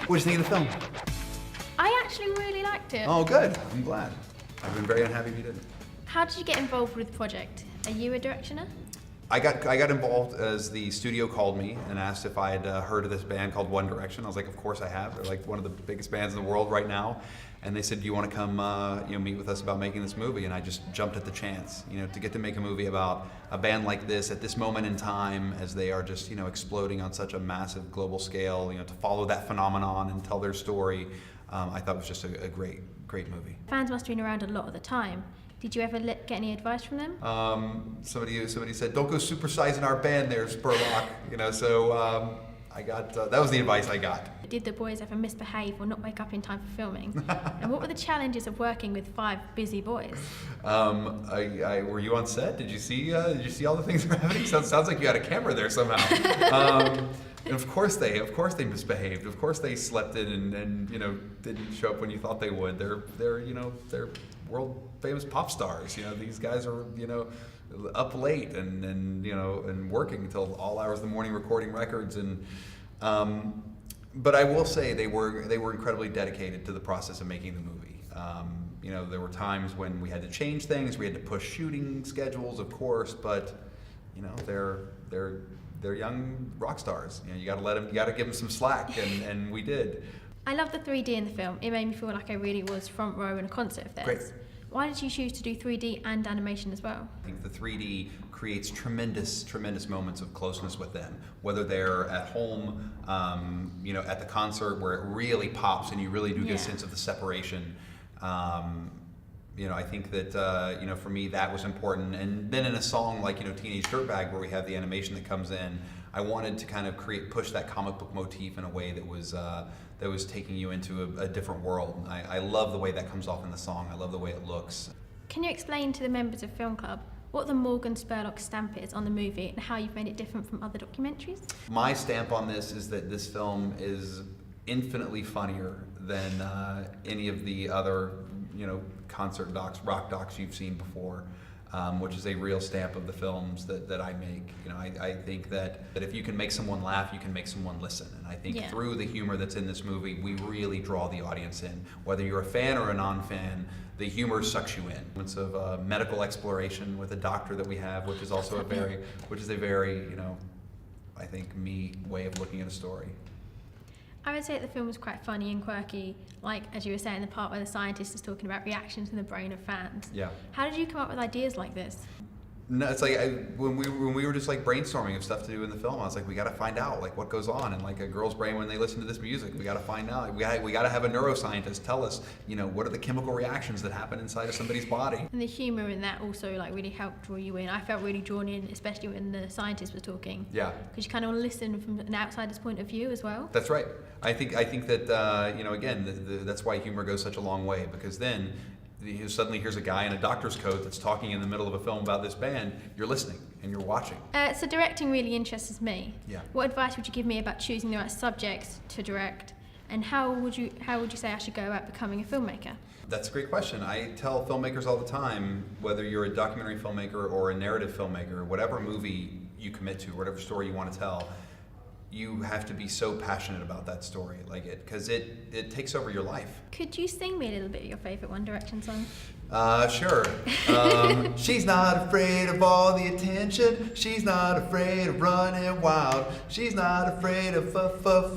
What did you think of the film? I actually really liked it. Oh, good. I'm glad. I've been very unhappy if you didn't. How did you get involved with the project? Are you a directioner? I got involved as the studio called me and asked if I had heard of this band called One Direction. I was like, of course I have. They're like one of the biggest bands in the world right now. And they said, do you want to come meet with us about making this movie? And I just jumped at the chance, to get to make a movie about a band like this at this moment in time as they are just, exploding on such a massive global scale, to follow that phenomenon and tell their story. I thought it was just a great movie. Fans must have been around a lot of the time. Did you ever get any advice from them? Somebody said, don't go supersizing our band there, Spurlock. So I got, that was the advice I got. Did the boys ever misbehave or not wake up in time for filming? And what were the challenges of working with 5 busy boys? Were you on set? Did you see all the things that were happening? Sounds like you had a camera there somehow. And of course they misbehaved. Of course they slept in and didn't show up when you thought they would. They're world famous pop stars. These guys are up late and working until all hours of the morning recording records and. But I will say they were incredibly dedicated to the process of making the movie. There were times when we had to change things, we had to push shooting schedules, of course, but they're young rock stars. You got to give them some slack, and we did. I love the 3D in the film. It made me feel like I really was front row in a concert of theirs. Great. Why did you choose to do 3D and animation as well? I think the 3D creates tremendous moments of closeness with them. Whether they're at home, at the concert where it really pops and you really do get a sense of the separation. I think that for me that was important. And then in a song like Teenage Dirtbag, where we have the animation that comes in, I wanted to kind of push that comic book motif in a way that was taking you into a different world. I love the way that comes off in the song. I love the way it looks. Can you explain to the members of Film Club what the Morgan Spurlock stamp is on the movie and how you've made it different from other documentaries? My stamp on this is that this film is infinitely funnier than any of the other concert docs, rock docs you've seen before. Which is a real stamp of the films that I make. I think that if you can make someone laugh, you can make someone listen. And I think through the humor that's in this movie, we really draw the audience in. Whether you're a fan or a non-fan, the humor sucks you in. Moments of medical exploration with a doctor that we have, which is also a very, I think, me way of looking at a story. I would say that the film was quite funny and quirky, like, as you were saying, the part where the scientist is talking about reactions in the brain of fans. Yeah. How did you come up with ideas like this? No, it's like when we were just like brainstorming of stuff to do in the film, I was like, we got to find out like what goes on in like a girl's brain when they listen to this music. We got to find out. We got to have a neuroscientist tell us, what are the chemical reactions that happen inside of somebody's body. And the humor in that also like really helped draw you in. I felt really drawn in, especially when the scientist was talking. Yeah. Because you kind of want to listen from an outsider's point of view as well. That's right. I think that again, that's why humor goes such a long way, because then. Suddenly here's a guy in a doctor's coat that's talking in the middle of a film about this band. You're listening and you're watching. So directing really interests me. Yeah. What advice would you give me about choosing the right subjects to direct, and how would you say I should go about becoming a filmmaker? That's a great question. I tell filmmakers all the time, whether you're a documentary filmmaker or a narrative filmmaker, whatever movie you commit to, whatever story you want to tell, you have to be so passionate about that story, because it takes over your life. Could you sing me a little bit of your favorite One Direction song? Sure. She's not afraid of all the attention. She's not afraid of running wild. She's not afraid of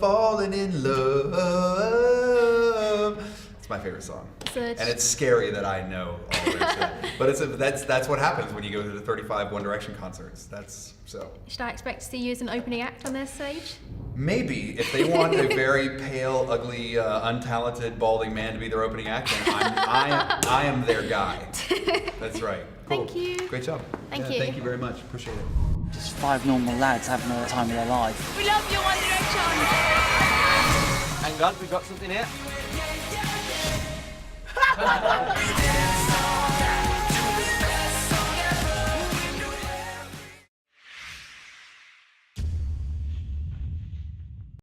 falling in love. It's my favorite song. And it's scary that I know all the lyrics. But that's what happens when you go to the 35 One Direction concerts. Should I expect to see you as an opening act on their stage? Maybe. If they want a very pale, ugly, untalented, balding man to be their opening act, then I am their guy. That's right. Cool. Thank you. Great job. Thank you. Thank you very much. Appreciate it. Just 5 normal lads having the time of their life. We love you, One Direction! Hang on, we've got something here.